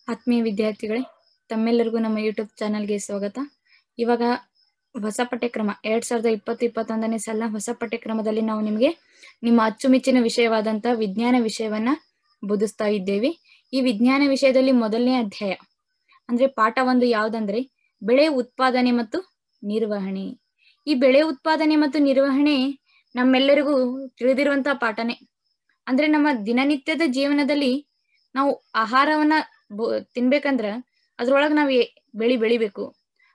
ಆತ್ಮೀಯ ವಿದ್ಯಾರ್ಥಿಗಳೇ, ತಮ್ಮೆಲ್ಲರಿಗೂ ನಮ್ಮ ಯೂಟ್ಯೂಬ್ ಚಾನಲ್ಗೆ ಸ್ವಾಗತ. ಇವಾಗ ಹೊಸ ಪಠ್ಯಕ್ರಮ 2020-21ನೇ ಸಾಲಿನ ಹೊಸ ಪಠ್ಯಕ್ರಮದಲ್ಲಿ ನಾವು ನಿಮಗೆ ನಿಮ್ಮ ಅಚ್ಚುಮೆಚ್ಚಿನ ವಿಷಯವಾದಂಥ ವಿಜ್ಞಾನ ವಿಷಯವನ್ನ ಬೋಧಿಸ್ತಾ ಇದ್ದೇವೆ. ಈ ವಿಜ್ಞಾನ ವಿಷಯದಲ್ಲಿ ಮೊದಲನೇ ಅಧ್ಯಾಯ ಅಂದ್ರೆ ಪಾಠ 1 ಯಾವುದಂದ್ರೆ ಬೆಳೆ ಉತ್ಪಾದನೆ ಮತ್ತು ನಿರ್ವಹಣೆ. ಈ ಬೆಳೆ ಉತ್ಪಾದನೆ ಮತ್ತು ನಿರ್ವಹಣೆ ನಮ್ಮೆಲ್ಲರಿಗೂ ತಿಳಿದಿರುವಂತಹ ಪಾಠನೇ. ಅಂದ್ರೆ ನಮ್ಮ ದಿನನಿತ್ಯದ ಜೀವನದಲ್ಲಿ ನಾವು ಆಹಾರವನ್ನ ತಿನ್ಬೇಕಂದ್ರ ಅದ್ರೊಳಗೆ ನಾವು ಬೆಳೆ ಬೆಳಿಬೇಕು.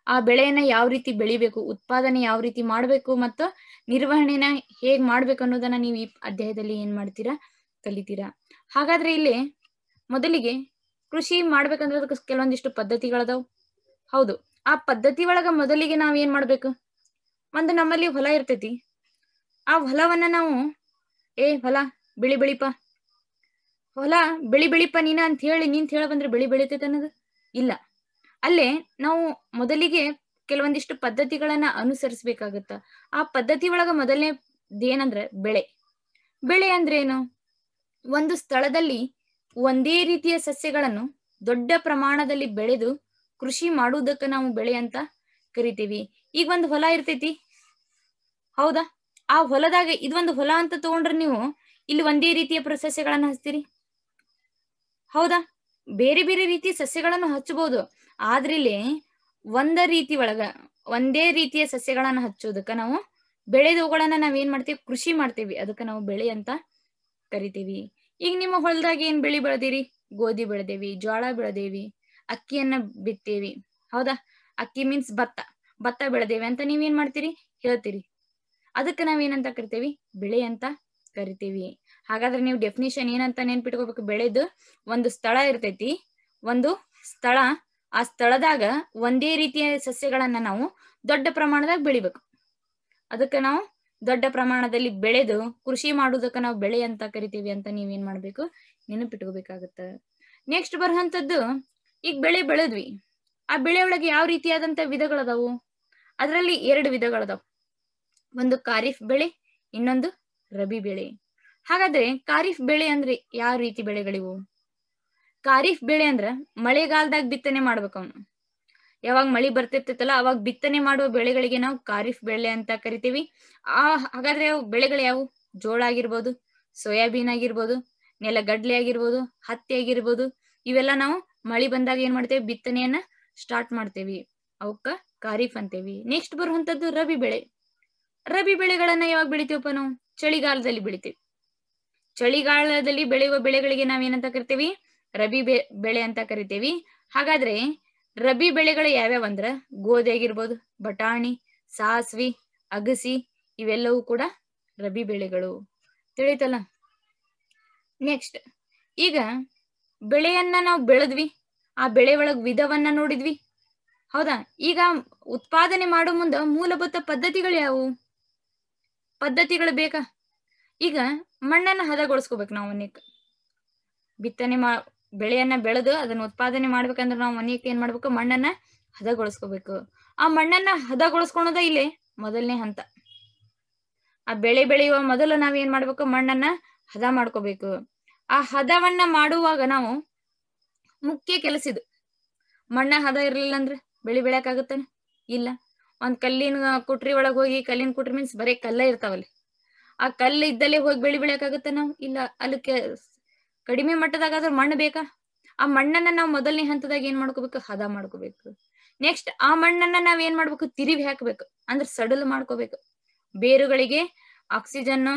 ಆ ಬೆಳೆಯನ್ನ ಯಾವ ರೀತಿ ಬೆಳಿಬೇಕು, ಉತ್ಪಾದನೆ ಯಾವ ರೀತಿ ಮಾಡ್ಬೇಕು ಮತ್ತು ನಿರ್ವಹಣೆನ ಹೇಗ್ ಮಾಡ್ಬೇಕು ಅನ್ನೋದನ್ನ ನೀವು ಈ ಅಧ್ಯಾಯದಲ್ಲಿ ಏನ್ ಮಾಡ್ತೀರಾ, ಕಲಿತೀರಾ. ಹಾಗಾದ್ರೆ ಇಲ್ಲಿ ಮೊದಲಿಗೆ ಕೃಷಿ ಮಾಡ್ಬೇಕಂದ್ರೆ ಅದಕ್ಕೆ ಕೆಲವೊಂದಿಷ್ಟು ಪದ್ಧತಿಗಳದಾವ್. ಹೌದು, ಆ ಪದ್ಧತಿ ಒಳಗ ಮೊದಲಿಗೆ ನಾವ್ ಏನ್ ಮಾಡ್ಬೇಕು, ಒಂದು ನಮ್ಮಲ್ಲಿ ಹೊಲ ಇರ್ತೈತಿ. ಆ ಹೊಲವನ್ನ ನಾವು ಹೊಲ ಬೆಳಿಪ ಹೊಲ ಬೆಳಿಪ ನೀನ ಅಂತ ಹೇಳಿ ನಿಂತ ಹೇಳ ಬಂದ್ರೆ ಬೆಳಿ ಬೆಳಿತೈತೆ ಅನ್ನೋದು ಇಲ್ಲ. ಅಲ್ಲೇ ನಾವು ಮೊದಲಿಗೆ ಕೆಲವೊಂದಿಷ್ಟು ಪದ್ಧತಿಗಳನ್ನ ಅನುಸರಿಸಬೇಕಾಗತ್ತ. ಆ ಪದ್ಧತಿ ಒಳಗ ಮೊದಲನೇದೇನಂದ್ರೆ ಬೆಳೆ ಅಂದ್ರೆ ಏನು, ಒಂದು ಸ್ಥಳದಲ್ಲಿ ಒಂದೇ ರೀತಿಯ ಸಸ್ಯಗಳನ್ನು ದೊಡ್ಡ ಪ್ರಮಾಣದಲ್ಲಿ ಬೆಳೆದು ಕೃಷಿ ಮಾಡುವುದಕ್ಕ ನಾವು ಬೆಳೆ ಅಂತ ಕರಿತೀವಿ. ಈಗ ಒಂದು ಹೊಲ ಇರ್ತೈತಿ, ಹೌದಾ? ಆ ಹೊಲದಾಗ ಇದೊಂದು ಹೊಲ ಅಂತ ತಗೊಂಡ್ರೆ ನೀವು ಇಲ್ಲಿ ಒಂದೇ ರೀತಿಯ ಸಸ್ಯಗಳನ್ನ ಹಚ್ತೀರಿ, ಹೌದಾ? ಬೇರೆ ಬೇರೆ ರೀತಿಯ ಸಸ್ಯಗಳನ್ನು ಹಚ್ಚಬಹುದು, ಆದ್ರೆ ಇಲ್ಲಿ ಒಂದೇ ರೀತಿಯ ಸಸ್ಯಗಳನ್ನ ಹಚ್ಚೋದಕ್ಕ ನಾವು ಬೆಳೆದವುಗಳನ್ನ ನಾವೇನ್ ಮಾಡ್ತೀವಿ, ಕೃಷಿ ಮಾಡ್ತೀವಿ. ಅದಕ್ಕ ನಾವು ಬೆಳೆ ಅಂತ ಕರಿತೀವಿ. ಈಗ ನಿಮ್ಮ ಹೊಲದಾಗ ಏನ್ ಬೆಳಿ ಬೆಳೆದಿರಿ, ಗೋಧಿ ಬೆಳೆದೇವಿ, ಜೋಳ ಬೆಳೆದೇವಿ, ಅಕ್ಕಿಯನ್ನ ಬಿತ್ತೇವಿ, ಹೌದಾ? ಅಕ್ಕಿ ಮೀನ್ಸ್ ಭತ್ತ ಬೆಳೆದೇವಿ ಅಂತ ನೀವೇನ್ ಮಾಡ್ತೀರಿ, ಹೇಳ್ತೀರಿ. ಅದಕ್ಕೆ ನಾವೇನಂತ ಕರಿತೀವಿ, ಬೆಳೆ ಅಂತ ಕರಿತೀವಿ. ಹಾಗಾದ್ರೆ ನೀವು ಡೆಫಿನಿಷನ್ ಏನಂತ ನೆನ್ಪಿಟ್ಕೋಬೇಕು, ಬೆಳೆದು ಒಂದು ಸ್ಥಳ ಇರ್ತೈತಿ, ಒಂದು ಸ್ಥಳ, ಆ ಸ್ಥಳದಾಗ ಒಂದೇ ರೀತಿಯ ಸಸ್ಯಗಳನ್ನ ನಾವು ದೊಡ್ಡ ಪ್ರಮಾಣದಾಗ ಬೆಳಿಬೇಕು. ಅದಕ್ಕೆ ನಾವು ದೊಡ್ಡ ಪ್ರಮಾಣದಲ್ಲಿ ಬೆಳೆದು ಕೃಷಿ ಮಾಡುವುದಕ್ಕೆ ನಾವು ಬೆಳೆ ಅಂತ ಕರಿತೀವಿ ಅಂತ ನೀವೇನ್ ಮಾಡ್ಬೇಕು, ನೆನಪಿಟ್ಕೋಬೇಕಾಗತ್ತ. ನೆಕ್ಸ್ಟ್ ಬರುವಂತದ್ದು, ಈಗ ಬೆಳೆ ಬೆಳೆದ್ವಿ, ಆ ಬೆಳೆ ಒಳಗೆ ಯಾವ ರೀತಿಯಾದಂತ ವಿಧಗಳದಾವು, ಅದರಲ್ಲಿ 2 ವಿಧಗಳದಾವ್. ಒಂದು ಖಾರಿಫ್ ಬೆಳೆ, ಇನ್ನೊಂದು ರಬಿ ಬೆಳೆ. ಹಾಗಾದ್ರೆ ಖಾರಿಫ್ ಬೆಳೆ ಅಂದ್ರೆ ಯಾವ ರೀತಿ ಬೆಳೆಗಳಿವು? ಖಾರಿಫ್ ಬೆಳೆ ಅಂದ್ರ ಮಳೆಗಾಲದಾಗ ಬಿತ್ತನೆ ಮಾಡ್ಬೇಕು. ಅವನು ಯಾವಾಗ ಮಳಿ ಬರ್ತಿರ್ತೈತಲ್ಲ ಅವಾಗ ಬಿತ್ತನೆ ಮಾಡುವ ಬೆಳೆಗಳಿಗೆ ನಾವು ಖಾರಿಫ್ ಬೆಳೆ ಅಂತ ಕರಿತೀವಿ. ಹಾಗಾದ್ರೆ ಬೆಳೆಗಳು ಯಾವು? ಜೋಳ ಆಗಿರ್ಬೋದು, ಸೋಯಾಬೀನ್ ಆಗಿರ್ಬೋದು, ನೆಲಗಡ್ಲೆ ಆಗಿರ್ಬೋದು, ಹತ್ತಿ ಆಗಿರ್ಬೋದು. ಇವೆಲ್ಲ ನಾವು ಮಳಿ ಬಂದಾಗ ಏನ್ ಮಾಡ್ತೇವೆ, ಬಿತ್ತನೆಯನ್ನ ಸ್ಟಾರ್ಟ್ ಮಾಡ್ತೇವಿ, ಅವಕ್ಕ ಖಾರಿಫ್ ಅಂತೇವಿ. ನೆಕ್ಸ್ಟ್ ಬರುವಂತದ್ದು ರಬಿ ಬೆಳೆ. ರಬಿ ಬೆಳೆಗಳನ್ನ ಯಾವಾಗ ಬೆಳಿತೀವಪ್ಪ ನಾವು? ಚಳಿಗಾಲದಲ್ಲಿ ಬೆಳಿತೀವಿ. ಚಳಿಗಾಲದಲ್ಲಿ ಬೆಳೆಯುವ ಬೆಳೆಗಳಿಗೆ ನಾವೇನಂತ ಕರಿತೀವಿ, ರಬಿ ಬೆಳೆ ಅಂತ ಕರಿತೀವಿ. ಹಾಗಾದ್ರೆ ರಬಿ ಬೆಳೆಗಳು ಯಾವ್ಯಾವಂದ್ರ ಗೋಧಿ ಆಗಿರ್ಬೋದು, ಬಟಾಣಿ, ಸಾಸ್ವಿ, ಅಗಸಿ, ಇವೆಲ್ಲವೂ ಕೂಡ ರಬಿ ಬೆಳೆಗಳು. ತಿಳಿತಲ್ಲ? ನೆಕ್ಸ್ಟ್, ಈಗ ಬೆಳೆಯನ್ನ ನಾವು ಬೆಳೆದ್ವಿ, ಆ ಬೆಳೆ ಒಳಗ್ ವಿಧವನ್ನ ನೋಡಿದ್ವಿ, ಹೌದಾ? ಈಗ ಉತ್ಪಾದನೆ ಮಾಡೋ ಮುಂದ ಮೂಲಭೂತ ಪದ್ಧತಿಗಳು ಯಾವುವು? ಪದ್ಧತಿಗಳು ಬೇಕಾ? ಈಗ ಮಣ್ಣನ್ನ ಹದಗೊಳಿಸ್ಕೋಬೇಕು ನಾವು. ಮನೆಯಕ್ಕೆ ಬೆಳೆಯನ್ನ ಬೆಳೆದು ಅದನ್ನ ಉತ್ಪಾದನೆ ಮಾಡ್ಬೇಕಂದ್ರೆ ನಾವು ಮನೆಯಕ್ಕೆ ಏನ್ ಮಾಡ್ಬೇಕು, ಮಣ್ಣನ್ನ ಹದಗೊಳಿಸ್ಕೋಬೇಕು. ಆ ಮಣ್ಣನ್ನ ಹದಗೊಳಿಸ್ಕೊಳೋದ ಇಲ್ಲಿ ಮೊದಲನೇ ಹಂತ. ಆ ಬೆಳೆ ಬೆಳೆಯುವ ಮೊದಲು ನಾವೇನ್ ಮಾಡ್ಬೇಕು, ಮಣ್ಣನ್ನ ಹದ ಮಾಡ್ಕೋಬೇಕು. ಆ ಹದವನ್ನ ಮಾಡುವಾಗ ನಾವು ಮುಖ್ಯ ಕೆಲಸ ಇದು. ಮಣ್ಣ ಹದ ಇರ್ಲಿಲ್ಲ ಅಂದ್ರೆ ಬೆಳೆ ಬೆಳೆಯಕ್ಕಾಗುತ್ತಾನೆ? ಇಲ್ಲ. ಒಂದ್ ಕಲ್ಲಿನ ಕುಟ್ರಿ ಒಳಗ್ ಹೋಗಿ, ಕಲ್ಲಿನ ಕುಟ್ರಿ ಮೀನ್ಸ್ ಬರೀ ಕಲ್ಲ ಇರ್ತಾವಲ್ಲಿ, ಆ ಕಲ್ಲು ಇದ್ದಲ್ಲೇ ಹೋಗಿ ಬೆಳೆ ಬೆಳೆಯಕ್ಕಾಗುತ್ತ ನಾವು? ಇಲ್ಲ. ಅಲ್ಲಿ ಕಡಿಮೆ ಮಟ್ಟದಾಗಾದ್ರೂ ಮಣ್ಣು ಬೇಕಾ? ಆ ಮಣ್ಣನ್ನ ನಾವು ಮೊದಲನೇ ಹಂತದಾಗ ಏನ್ ಮಾಡ್ಕೋಬೇಕು, ಹದ ಮಾಡ್ಕೋಬೇಕು. ನೆಕ್ಸ್ಟ್ ಆ ಮಣ್ಣನ್ನ ನಾವ್ ಏನ್ ಮಾಡ್ಬೇಕು, ತಿರುವಿ ಹಾಕ್ಬೇಕು, ಅಂದ್ರೆ ಸಡಲ್ ಮಾಡ್ಕೋಬೇಕು. ಬೇರುಗಳಿಗೆ ಆಕ್ಸಿಜನ್,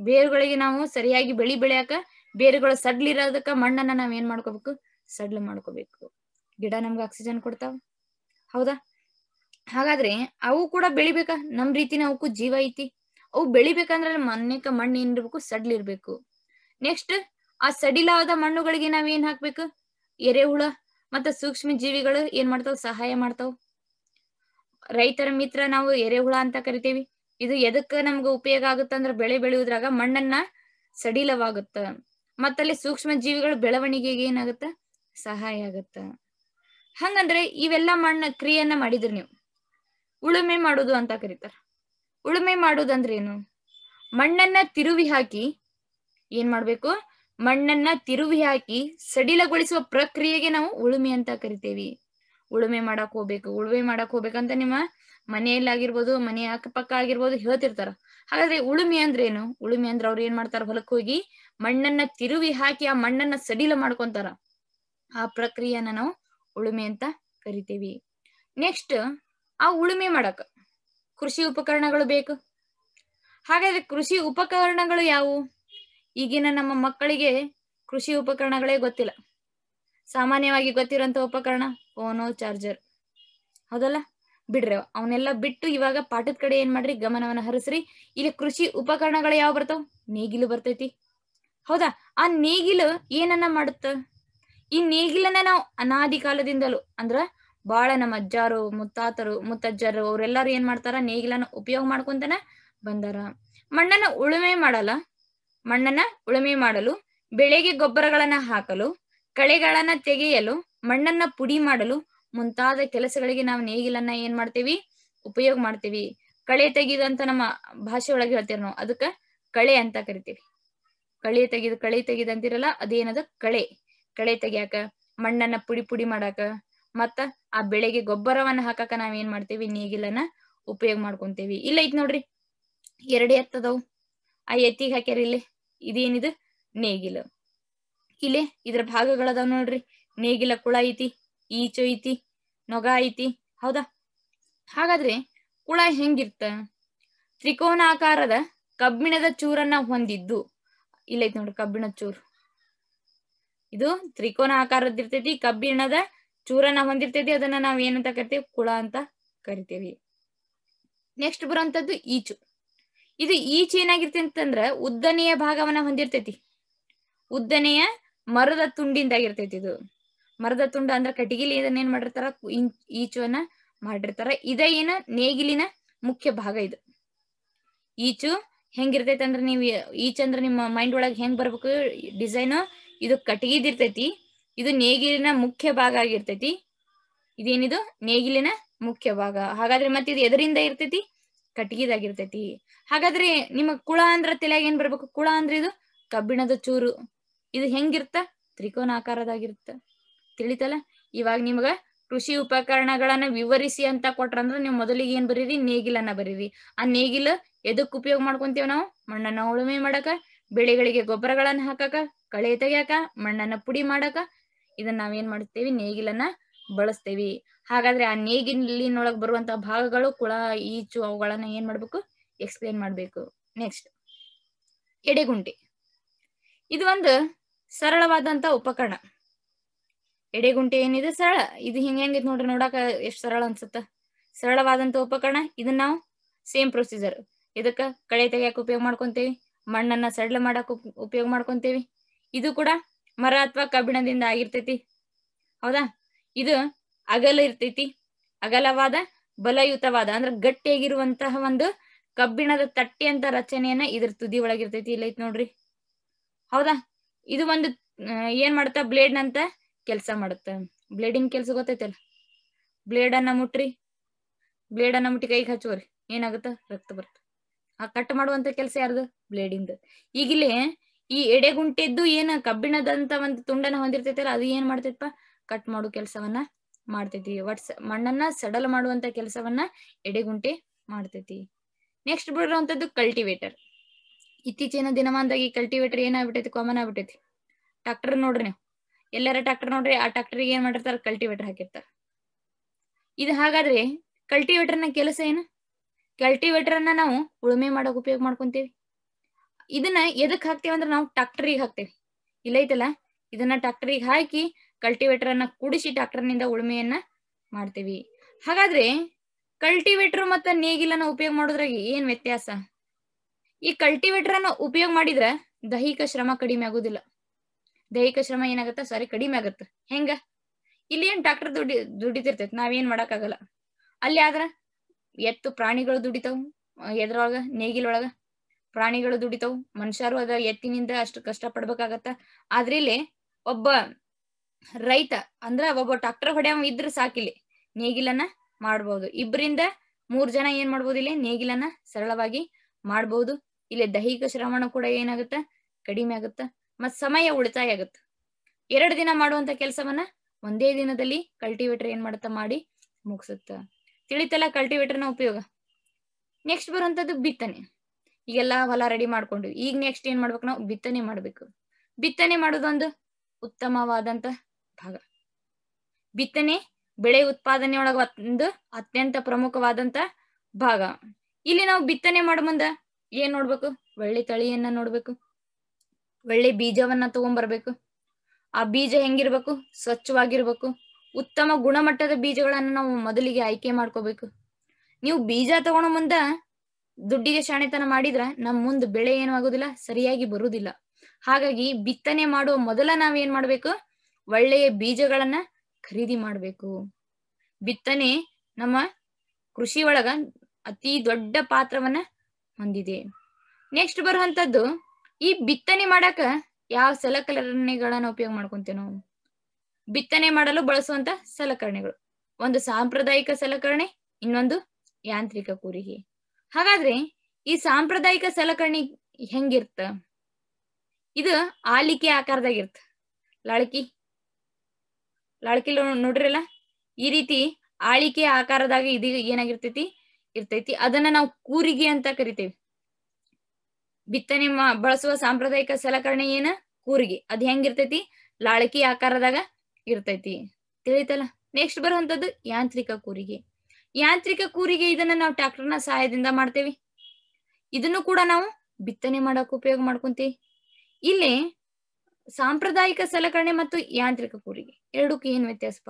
ಬೇರುಗಳಿಗೆ ನಾವು ಸರಿಯಾಗಿ ಬೆಳೆಯಾಕ ಬೇರುಗಳು ಸಡ್ಲಿರೋದಕ್ಕ ಮಣ್ಣನ್ನ ನಾವ್ ಏನ್ ಮಾಡ್ಕೋಬೇಕು, ಸಡ್ಲ್ ಮಾಡ್ಕೋಬೇಕು. ಗಿಡ ನಮ್ಗೆ ಆಕ್ಸಿಜನ್ ಕೊಡ್ತಾವ, ಹೌದಾ? ಹಾಗಾದ್ರೆ ಅವು ಕೂಡ ಬೆಳಿಬೇಕಾ? ನಮ್ ರೀತಿನ ಅವಕ್ಕೂ ಜೀವ ಐತಿ. ಅವು ಬೆಳಿಬೇಕಂದ್ರೆ ಮಣ್ಣು ಏನಿರ್ಬೇಕು, ಸಡ್ಲಿರ್ಬೇಕು. ನೆಕ್ಸ್ಟ್ ಆ ಸಡಿಲಾದ ಮಣ್ಣುಗಳಿಗೆ ನಾವ್ ಏನ್ ಹಾಕ್ಬೇಕು, ಎರೆಹುಳ ಮತ್ತೆ ಸೂಕ್ಷ್ಮ ಜೀವಿಗಳು ಏನ್ ಮಾಡ್ತಾವ್, ಸಹಾಯ ಮಾಡ್ತಾವ್. ರೈತರ ಮಿತ್ರ ನಾವು ಎರೆಹುಳ ಅಂತ ಕರಿತೇವಿ. ಇದು ಎದಕ್ಕ ನಮ್ಗೆ ಉಪಯೋಗ ಆಗುತ್ತಂದ್ರ ಬೆಳೆ ಬೆಳೆಯುವುದ್ರಾಗ ಮಣ್ಣನ್ನ ಸಡಿಲವಾಗುತ್ತ, ಮತ್ತಲ್ಲಿ ಸೂಕ್ಷ್ಮ ಜೀವಿಗಳು ಬೆಳವಣಿಗೆಗೆ ಏನಾಗುತ್ತ, ಸಹಾಯ ಆಗತ್ತ. ಹಂಗಂದ್ರೆ ಇವೆಲ್ಲ ಮಣ್ಣ ಕ್ರಿಯೆಯನ್ನ ಮಾಡಿದ್ರಿ ನೀವು. ಉಳುಮೆ ಮಾಡುದು ಅಂತ ಕರೀತಾರ. ಉಳುಮೆ ಮಾಡುದಂದ್ರೆ ಏನು? ಮಣ್ಣನ್ನ ತಿರುವಿ ಹಾಕಿ ಏನ್ ಮಾಡ್ಬೇಕು, ಮಣ್ಣನ್ನ ತಿರುವಿ ಹಾಕಿ ಸಡಿಲಗೊಳಿಸುವ ಪ್ರಕ್ರಿಯೆಗೆ ನಾವು ಉಳುಮೆ ಅಂತ ಕರಿತೇವಿ. ಉಳುಮೆ ಮಾಡಕ್ ಹೋಗ್ಬೇಕಂತ ನಿಮ್ಮ ಮನೆಯಲ್ಲಾಗಿರ್ಬೋದು, ಮನೆ ಅಕ್ಕಪಕ್ಕ ಆಗಿರ್ಬೋದು ಹೇಳ್ತಿರ್ತಾರ. ಹಾಗಾದ್ರೆ ಉಳುಮೆ ಅಂದ್ರೆ ಏನು? ಉಳುಮೆ ಅಂದ್ರೆ ಅವ್ರು ಏನ್ ಮಾಡ್ತಾರ, ಹೊಲಕ್ ಹೋಗಿ ಮಣ್ಣನ್ನ ತಿರುವಿ ಹಾಕಿ ಆ ಮಣ್ಣನ್ನ ಸಡಿಲ ಮಾಡ್ಕೊಂತಾರ. ಆ ಪ್ರಕ್ರಿಯೆಯನ್ನ ನಾವು ಉಳುಮೆ ಅಂತ ಕರಿತೇವಿ. ನೆಕ್ಸ್ಟ್, ಆ ಉಳುಮೆ ಮಾಡಕ ಕೃಷಿ ಉಪಕರಣಗಳು ಬೇಕು. ಹಾಗಾದ್ರೆ ಕೃಷಿ ಉಪಕರಣಗಳು ಯಾವುವು? ಈಗಿನ ನಮ್ಮ ಮಕ್ಕಳಿಗೆ ಕೃಷಿ ಉಪಕರಣಗಳೇ ಗೊತ್ತಿಲ್ಲ. ಸಾಮಾನ್ಯವಾಗಿ ಗೊತ್ತಿರೋಂಥ ಉಪಕರಣ ಫೋನು, ಚಾರ್ಜರ್, ಹೌದಲ್ಲ? ಬಿಡ್ರಿ ಅವನ್ನೆಲ್ಲ ಬಿಟ್ಟು ಇವಾಗ ಪಾಠದ ಕಡೆ ಏನ್ ಮಾಡ್ರಿ, ಗಮನವನ್ನ ಹರಿಸ್ರಿ. ಇಲ್ಲಿ ಕೃಷಿ ಉಪಕರಣಗಳು ಯಾವ ಬರ್ತಾವ? ನೇಗಿಲು ಬರ್ತೈತಿ, ಹೌದಾ? ಆ ನೇಗಿಲು ಏನನ್ನ ಮಾಡುತ್ತ? ಈ ನೇಗಿಲನ್ನ ನಾವು ಅನಾದಿ ಕಾಲದಿಂದಲೂ ಅಂದ್ರ ಬಾಳ ನಮ್ಮ ಅಜ್ಜಾರು, ಮುತ್ತಜ್ಜರು ಅವರೆಲ್ಲರೂ ಏನ್ ಮಾಡ್ತಾರ, ನೇಗಿಲನ್ನ ಉಪಯೋಗ ಮಾಡ್ಕೊಂತಾನ ಬಂದಾರ. ಮಣ್ಣನ್ನ ಉಳುಮೆ ಮಾಡಲು, ಬೆಳೆಗೆ ಗೊಬ್ಬರಗಳನ್ನ ಹಾಕಲು, ಕಳೆಗಳನ್ನ ತೆಗೆಯಲು, ಮಣ್ಣನ್ನ ಪುಡಿ ಮಾಡಲು ಮುಂತಾದ ಕೆಲಸಗಳಿಗೆ ನಾವು ನೇಗಿಲನ್ನ ಏನ್ ಮಾಡ್ತೇವಿ, ಉಪಯೋಗ ಮಾಡ್ತೇವಿ. ಕಳೆ ತೆಗೆದಂತ ನಮ್ಮ ಭಾಷೆ ಒಳಗೆ ಹೇಳ್ತೇವೆ ನಾವು, ಅದಕ್ಕ ಕಳೆ ಅಂತ ಕರಿತೀವಿ. ಕಳೆ ತೆಗೆದಂತಿರಲ್ಲ, ಅದೇನದ ಕಳೆ ತೆಗಿಯಾಕ, ಮಣ್ಣನ್ನ ಪುಡಿ ಮಾಡಾಕ, ಮತ್ತ ಆ ಬೆಳೆಗೆ ಗೊಬ್ಬರವನ್ನ ಹಾಕಾಕ ನಾವೇನ್ ಮಾಡ್ತೇವಿ, ನೇಗಿಲನ್ನ ಉಪಯೋಗ ಮಾಡ್ಕೊಂತೇವಿ. ಇಲ್ಲ ಐತ್ ನೋಡ್ರಿ, 2 ಎತ್ತದವು, ಆ ಎತ್ತಿಗೆ ಹಾಕ್ಯಾರ ಇಲ್ಲಿ, ಇದೇನಿದು ನೇಗಿಲು. ಇಲ್ಲಿ ಇದ್ರ ಭಾಗಗಳದಾವ್ ನೋಡ್ರಿ, ನೇಗಿಲ ಕುಳ ಐತಿ, ಈಚು ಐತಿ, ನೊಗ ಐತಿ, ಹೌದಾ? ಹಾಗಾದ್ರೆ ಕುಳ ಹೆಂಗಿರ್ತ? ತ್ರಿಕೋನಾಕಾರದ ಕಬ್ಬಿಣದ ಚೂರನ್ನ ಹೊಂದಿದ್ದು, ಇಲ್ಲೈತಿ ನೋಡ್ರಿ ಕಬ್ಬಿಣದ ಚೂರು, ಇದು ತ್ರಿಕೋನ ಆಕಾರದ ಇರ್ತೈತಿ, ಕಬ್ಬಿಣದ ಚೂರನ್ನ ಹೊಂದಿರ್ತೈತಿ. ಅದನ್ನ ನಾವ್ ಏನಂತ ಕರಿತೇವಿ, ಕುಳ ಅಂತ ಕರಿತೇವಿ. ನೆಕ್ಸ್ಟ್ ಬರುವಂತದ್ದು ಈಚು. ಇದು ಈಚು ಏನಾಗಿರ್ತೈತಿ ಅಂತಂದ್ರ ಉದ್ದನೆಯ ಭಾಗವನ್ನ ಹೊಂದಿರ್ತೈತಿ. ಉದ್ದನೆಯ ಮರದ ತುಂಡಿಂದಾಗಿರ್ತೈತಿ. ಇದು ಮರದ ತುಂಡ ಅಂದ್ರ ಕಟ್ಟಿಗೆಲಿ ಇದನ್ನ ಏನ್ ಮಾಡಿರ್ತಾರ, ಈಚುವನ್ನ ಮಾಡಿರ್ತಾರ. ಏನ ನೇಗಿಲಿನ ಮುಖ್ಯ ಭಾಗ. ಇದು ಈಚು ಹೆಂಗಿರ್ತೈತಿ ಅಂದ್ರೆ, ನೀವು ಈಚಂದ್ರ ನಿಮ್ಮ ಮೈಂಡ್ ಒಳಗೆ ಹೆಂಗ್ ಬರ್ಬೇಕು ಡಿಸೈನ್, ಇದು ಕಟ್ಟಿಗೆದಿರ್ತೈತಿ, ಇದು ನೇಗಿಲಿನ ಮುಖ್ಯ ಭಾಗ ಆಗಿರ್ತೈತಿ. ಇದೇನಿದು ನೇಗಿಲಿನ ಮುಖ್ಯ ಭಾಗ. ಹಾಗಾದ್ರೆ ಮತ್ತೆ ಇದು ಎದರಿಂದ ಇರ್ತೈತಿ, ಕಟ್ಟಿಗೆದಾಗಿರ್ತೈತಿ. ಹಾಗಾದ್ರೆ ನಿಮ್ಮ ಕುಳ ಅಂದ್ರ ತಲೆಯಾಗ ಏನ್ ಬರ್ಬೇಕು, ಕುಳ ಅಂದ್ರೆ ಇದು ಕಬ್ಬಿಣದ ಚೂರು. ಇದು ಹೆಂಗಿರ್ತ, ತ್ರಿಕೋನ ಆಕಾರದಾಗಿರ್ತ. ತಿಳಿತಲ್ಲ? ಇವಾಗ ನಿಮ್ಗ ಕೃಷಿ ಉಪಕರಣಗಳನ್ನ ವಿವರಿಸಿ ಅಂತ ಕೊಟ್ರಂದ್ರ ನೀವು ಮೊದಲಿಗೆ ಏನ್ ಬರೀರಿ, ನೇಗಿಲನ್ನ ಬರೀರಿ. ಆ ನೇಗಿಲು ಎದಕ್ ಉಪಯೋಗ ಮಾಡ್ಕೊಂತೇವ್ ನಾವು? ಮಣ್ಣನ್ನ ಉಳುಮೆ ಮಾಡಕ, ಬೆಳೆಗಳಿಗೆ ಗೊಬ್ಬರಗಳನ್ನ ಹಾಕಾಕ, ಕಳೆ ತೆಗ್ಯಾಕ, ಮಣ್ಣನ್ನ ಪುಡಿ ಮಾಡಕ. ಇದನ್ನ ನಾವೇನ್ ಮಾಡ್ತೇವಿ, ನೇಗಿಲನ್ನ ಬಳಸ್ತೇವಿ. ಹಾಗಾದ್ರೆ ಆ ನೇಗಿಲಿನೊಳಗ್ ಬರುವಂತ ಭಾಗಗಳು ಕುಳ, ಈಚು, ಅವುಗಳನ್ನ ಏನ್ ಮಾಡ್ಬೇಕು, ಎಕ್ಸ್ಪ್ಲೇನ್ ಮಾಡ್ಬೇಕು. ನೆಕ್ಸ್ಟ್, ಎಡೆಗುಂಟೆ. ಇದು ಒಂದು ಸರಳವಾದಂತ ಉಪಕರಣ. ಎಡೆಗುಂಟೆ ಏನಿದೆ ಸರಳ, ಇದು ಹೆಂಗೈತ್ ನೋಡ್ರಿ, ನೋಡಾಕ ಎಷ್ಟ್ ಸರಳ ಅನ್ಸುತ್ತ. ಸರಳವಾದಂತ ಉಪಕರಣ. ಇದನ್ನ ನಾವು ಸೇಮ್ ಪ್ರೊಸೀಜರ್, ಇದಕ್ಕ ಕಳೆ ತೆಗಿಯಾಕ ಉಪಯೋಗ ಮಾಡ್ಕೊಂತೇವಿ, ಮಣ್ಣನ್ನ ಸಡ್ಲ ಮಾಡಕ್ ಉಪಯೋಗ ಮಾಡ್ಕೊಂತೇವಿ. ಇದು ಕೂಡ ಮರ ಅಥವಾ ಕಬ್ಬಿಣದಿಂದ ಆಗಿರ್ತೈತಿ, ಹೌದಾ? ಇದು ಅಗಲ ಇರ್ತೈತಿ, ಅಗಲವಾದ ಬಲಯುತವಾದ ಅಂದ್ರೆ ಗಟ್ಟಿಯಾಗಿರುವಂತಹ ಒಂದು ಕಬ್ಬಿಣದ ತಟ್ಟೆ ಅಂತ ರಚನೆಯನ್ನ ಇದ್ರ ತುದಿ ಒಳಗಿರ್ತೈತಿ. ಇಲ್ಲೈತ್ ನೋಡ್ರಿ, ಹೌದಾ? ಇದು ಒಂದು ಏನ್ ಮಾಡುತ್ತ, ಬ್ಲೇಡ್ ನಂತ ಕೆಲಸ ಮಾಡುತ್ತ. ಬ್ಲೇಡಿಂಗ್ ಕೆಲಸ ಗೊತ್ತೈತಲ್ಲ, ಬ್ಲೇಡ್ ಅನ್ನ ಮುಟ್ಟಿ ಕೈಗೆ ಹಚ್ಚುವರಿ ಏನಾಗುತ್ತ, ರಕ್ತ ಬರುತ್ತೆ. ಆ ಕಟ್ ಮಾಡುವಂತ ಕೆಲಸ ಯಾರ್ದು, ಬ್ಲೇಡಿಂದ. ಈಗಿಲ್ಲಿ ಈ ಎಡೆಗುಂಟೆದ್ದು ಏನ ಕಬ್ಬಿಣದಂತ ಒಂದು ತುಂಡನ ಹೊಂದಿರ್ತೈತಲ್ಲ, ಅದು ಏನ್ ಮಾಡ್ತೈತಪ್ಪ, ಕಟ್ ಮಾಡೋ ಕೆಲಸವನ್ನ ಮಾಡ್ತೈತಿ. ಮಣ್ಣನ್ನ ಸಡಲ ಮಾಡುವಂತ ಕೆಲಸವನ್ನ ಎಡೆಗುಂಟೆ ಮಾಡ್ತೈತಿ. ನೆಕ್ಸ್ಟ್ ಬರುವಂತದ್ದು ಕಲ್ಟಿವೇಟರ್. ಇತ್ತೀಚಿನ ದಿನಮಾನದಾಗ ಈ ಕಲ್ಟಿವೇಟರ್ ಏನಾಗ್ಬಿಟ್ಟೈತಿ, ಕಾಮನ್ ಆಗ್ಬಿಟ್ಟೈತಿ. ಟ್ರಾಕ್ಟರ್ ನೋಡ್ರಿ, ನೀವು ಎಲ್ಲಾರ ಟ್ರಾಕ್ಟರ್ ನೋಡ್ರಿ, ಆ ಟ್ರಾಕ್ಟರ್ಗೆ ಏನ್ ಮಾಡಿರ್ತಾರ, ಕಲ್ಟಿವೇಟರ್ ಹಾಕಿರ್ತಾರ. ಇದು ಹಾಗಾದ್ರೆ ಕಲ್ಟಿವೇಟರ್ನ ಕೆಲಸ ಏನು? ಕಲ್ಟಿವೇಟರ್ ಅನ್ನ ನಾವು ಉಳುಮೆ ಮಾಡಕ್ ಉಪಯೋಗ ಮಾಡ್ಕೊಂತೇವಿ. ಇದನ್ನ ಎದಕ್ ಹಾಕ್ತೇವೆ ಅಂದ್ರೆ ನಾವು ಟ್ರಾಕ್ಟರಿಗೆ ಹಾಕ್ತೇವಿ. ಇಲ್ಲೈತಲ್ಲ, ಇದನ್ನ ಟ್ರಾಕ್ಟರಿಗೆ ಹಾಕಿ ಕಲ್ಟಿವೇಟರ್ ಅನ್ನ ಕೂಡಿಸಿ ಟ್ರಾಕ್ಟರ್ನಿಂದ ಉಳುಮೆಯನ್ನ ಮಾಡ್ತೇವಿ. ಹಾಗಾದ್ರೆ ಕಲ್ಟಿವೇಟರ್ ಮತ್ತ ನೇಗಿಲನ್ನ ಉಪಯೋಗ ಮಾಡೋದ್ರಾಗ ಏನ್ ವ್ಯತ್ಯಾಸ? ಈ ಕಲ್ಟಿವೇಟರ್ ಅನ್ನ ಉಪಯೋಗ ಮಾಡಿದ್ರ ದೈಹಿಕ ಶ್ರಮ ಕಡಿಮೆ ಆಗುದಿಲ್ಲ. ದೈಹಿಕ ಶ್ರಮ ಏನಾಗತ್ತ, ಕಡಿಮೆ ಆಗತ್ತ. ಹೆಂಗ? ಇಲ್ಲಿ ಏನ್ ಟ್ರಾಕ್ಟರ್ ದುಡಿತಿರ್ತೈತಿ, ನಾವೇನ್ ಮಾಡಕ್ ಆಗಲ್ಲ. ಅಲ್ಲಿ ಆದ್ರ ಎತ್ತು ಪ್ರಾಣಿಗಳು ದುಡಿತಾವ್, ಎದ್ರೊಳಗ ನೇಗಿಲೊಳಗ ಪ್ರಾಣಿಗಳು ದುಡಿತಾವ್, ಮನುಷ್ಯರು ಅದ ಎತ್ತಿನಿಂದ ಅಷ್ಟು ಕಷ್ಟ ಪಡ್ಬೇಕಾಗತ್ತ. ಆದ್ರೆ ಇಲ್ಲಿ ಒಬ್ಬ ರೈತ ಅಂದ್ರ ಒಬ್ಬ ಟ್ರಾಕ್ಟರ್ ಹೊಡೆಯವ ಇದ್ರ ಸಾಕಿಲ್ಲಿ ನೇಗಿಲನ್ನ ಮಾಡ್ಬಹುದು. 2-3 ಜನ ಏನ್ ಮಾಡ್ಬೋದು, ಇಲ್ಲಿ ನೇಗಿಲನ್ನ ಸರಳವಾಗಿ ಮಾಡ್ಬಹುದು. ಇಲ್ಲಿ ದೈಹಿಕ ಶ್ರಮಣ ಕೂಡ ಏನಾಗುತ್ತ, ಕಡಿಮೆ ಆಗುತ್ತ. ಮತ್ ಸಮಯ ಉಳಿತಾಯ ಆಗುತ್ತೆ. 2 ದಿನ ಮಾಡುವಂತ ಕೆಲಸವನ್ನ ಒಂದೇ ದಿನದಲ್ಲಿ ಕಲ್ಟಿವೇಟರ್ ಏನ್ ಮಾಡುತ್ತಾ ಮಾಡಿ ಮುಗಿಸುತ್ತ. ತಿಳಿತಲ್ಲ ಕಲ್ಟಿವೇಟರ್ನ ಉಪಯೋಗ. ನೆಕ್ಸ್ಟ್ ಬರುವಂತದ್ದು ಬಿತ್ತನೆ. ಈಗೆಲ್ಲ ಹೊಲ ರೆಡಿ ಮಾಡ್ಕೊಂಡ್ವಿ. ಈಗ ನೆಕ್ಸ್ಟ್ ಏನ್ ಮಾಡ್ಬೇಕು, ನಾವು ಬಿತ್ತನೆ ಮಾಡ್ಬೇಕು. ಬಿತ್ತನೆ ಮಾಡೋದೊಂದು ಉತ್ತಮವಾದಂತ ಭಾಗ. ಬಿತ್ತನೆ ಬೆಳೆ ಉತ್ಪಾದನೆಯೊಳಗ ಒಂದು ಅತ್ಯಂತ ಪ್ರಮುಖವಾದಂತ ಭಾಗ. ಇಲ್ಲಿ ನಾವು ಬಿತ್ತನೆ ಮಾಡೋ ಮುಂದ ಏನ್ ನೋಡ್ಬೇಕು, ಒಳ್ಳೆ ತಳಿಯನ್ನ ನೋಡ್ಬೇಕು, ಒಳ್ಳೆ ಬೀಜವನ್ನ ತಗೊಂಡ್ಬರ್ಬೇಕು. ಆ ಬೀಜ ಹೆಂಗಿರ್ಬೇಕು, ಸ್ವಚ್ಛವಾಗಿರ್ಬೇಕು. ಉತ್ತಮ ಗುಣಮಟ್ಟದ ಬೀಜಗಳನ್ನ ನಾವು ಮೊದಲಿಗೆ ಆಯ್ಕೆ ಮಾಡ್ಕೋಬೇಕು. ನೀವು ಬೀಜ ತಗೊಳ್ಳೋ ಮುಂದ ದುಡ್ಡಿಗೆ ಶಾಣೆತನ ಮಾಡಿದ್ರ ನಮ್ ಮುಂದ್ ಬೆಳೆ ಏನು ಆಗೋದಿಲ್ಲ, ಸರಿಯಾಗಿ ಬರುವುದಿಲ್ಲ. ಹಾಗಾಗಿ ಬಿತ್ತನೆ ಮಾಡುವ ಮೊದಲ ನಾವೇನ್ ಮಾಡ್ಬೇಕು, ಒಳ್ಳೆಯ ಬೀಜಗಳನ್ನ ಖರೀದಿ ಮಾಡ್ಬೇಕು. ಬಿತ್ತನೆ ನಮ್ಮ ಕೃಷಿ ಒಳಗ ಅತಿ ದೊಡ್ಡ ಪಾತ್ರವನ್ನ ಹೊಂದಿದೆ. ನೆಕ್ಸ್ಟ್ ಬರುವಂತದ್ದು, ಈ ಬಿತ್ತನೆ ಮಾಡಾಕ ಯಾವ ಸಲಕರಣೆಗಳನ್ನ ಉಪಯೋಗ ಮಾಡ್ಕೊಂತೇವೆ ನಾವು. ಬಿತ್ತನೆ ಮಾಡಲು ಬಳಸುವಂತ ಸಲಕರಣೆಗಳು, ಒಂದು ಸಾಂಪ್ರದಾಯಿಕ ಸಲಕರಣೆ, ಇನ್ನೊಂದು ಯಾಂತ್ರಿಕ ಕೂರಿಗೆ. ಹಾಗಾದ್ರೆ ಈ ಸಾಂಪ್ರದಾಯಿಕ ಸಲಕರಣೆ ಹೆಂಗಿರ್ತ, ಇದು ಆಲಿಕೆ ಆಕಾರದಾಗಿರ್ತ. ಲಾಳಕಿ ನೋಡ್ರಲ್ಲ, ಈ ರೀತಿ ಆಳಿಕೆ ಆಕಾರದಾಗ ಇದು ಏನಾಗಿರ್ತೈತಿ, ಇರ್ತೈತಿ. ಅದನ್ನ ನಾವು ಕೂರಿಗೆ ಅಂತ ಕರಿತೇವೆ. ಬಿತ್ತನೆ ಬಳಸುವ ಸಾಂಪ್ರದಾಯಿಕ ಸಲಕರಣೆ ಏನ, ಕೂರಿಗೆ. ಅದ್ ಹೆಂಗಿರ್ತೈತಿ, ಲಾಳಕಿ ಆಕಾರದಾಗ ಇರ್ತೈತಿ. ತಿಳಿತಲ್ಲ. ನೆಕ್ಸ್ಟ್ ಬರುವಂತದ್ದು ಯಾಂತ್ರಿಕ ಕೂರಿಗೆ. ಯಾಂತ್ರಿಕ ಕೂರಿಗೆ ಇದನ್ನ ನಾವು ಟ್ರ್ಯಾಕ್ಟರ್ನ ಸಹಾಯದಿಂದ ಮಾಡ್ತೇವೆ. ಇದನ್ನು ಕೂಡ ನಾವು ಬಿತ್ತನೆ ಮಾಡಕ್ ಉಪಯೋಗ ಮಾಡ್ಕೊಂತೀವಿ. ಇಲ್ಲಿ ಸಾಂಪ್ರದಾಯಿಕ ಸಲಕರಣೆ ಮತ್ತು ಯಾಂತ್ರಿಕ ಕೂರಿಗೆ ಎರಡಕ್ಕೂ ಏನ್ ವ್ಯತ್ಯಾಸಪ್ಪ.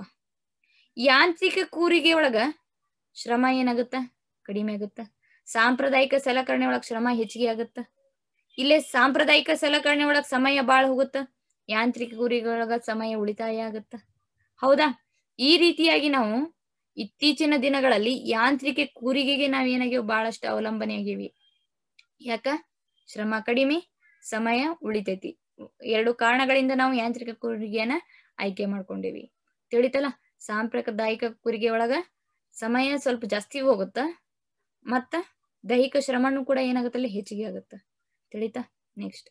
ಯಾಂತ್ರಿಕ ಕೂರಿಗೆ ಒಳಗ ಶ್ರಮ ಏನಾಗುತ್ತ, ಕಡಿಮೆ ಆಗುತ್ತ. ಸಾಂಪ್ರದಾಯಿಕ ಸಲಕರಣೆ ಒಳಗ ಶ್ರಮ ಹೆಚ್ಚಿಗೆ ಆಗುತ್ತ. ಇಲ್ಲೇ ಸಾಂಪ್ರದಾಯಿಕ ಸಲಕರಣೆ ಒಳಗ ಸಮಯ ಬಾಳ ಹೋಗುತ್ತ, ಯಾಂತ್ರಿಕ ಕೂರಿಗೆ ಒಳಗ ಸಮಯ ಉಳಿತಾಯ ಆಗುತ್ತ. ಹೌದಾ. ಈ ರೀತಿಯಾಗಿ ನಾವು ಇತ್ತೀಚಿನ ದಿನಗಳಲ್ಲಿ ಯಾಂತ್ರಿಕ ಕೂರಿಗೆಗೆ ನಾವೇನಾಗಿವಿ, ಬಹಳಷ್ಟು ಅವಲಂಬನೆ ಆಗಿವಿ. ಯಾಕ, ಶ್ರಮ ಕಡಿಮೆ, ಸಮಯ ಉಳಿತೈತಿ. 2 ಕಾರಣಗಳಿಂದ ನಾವು ಯಾಂತ್ರಿಕ ಕೂರಿಗೆಯನ್ನ ಆಯ್ಕೆ ಮಾಡ್ಕೊಂಡಿವಿ. ತಿಳಿತಲ್ಲ. ಸಾಂಪ್ರದಾಯಿಕ ಕೂರಿಗೆ ಒಳಗ ಸಮಯ ಸ್ವಲ್ಪ ಜಾಸ್ತಿ ಹೋಗುತ್ತ, ಮತ್ತ ದೈಹಿಕ ಶ್ರಮನೂ ಕೂಡ ಏನಾಗುತ್ತಲ್ಲಿ ಹೆಚ್ಚಿಗೆ ಆಗುತ್ತ. ತಿಳಿತಾ. ನೆಕ್ಸ್ಟ್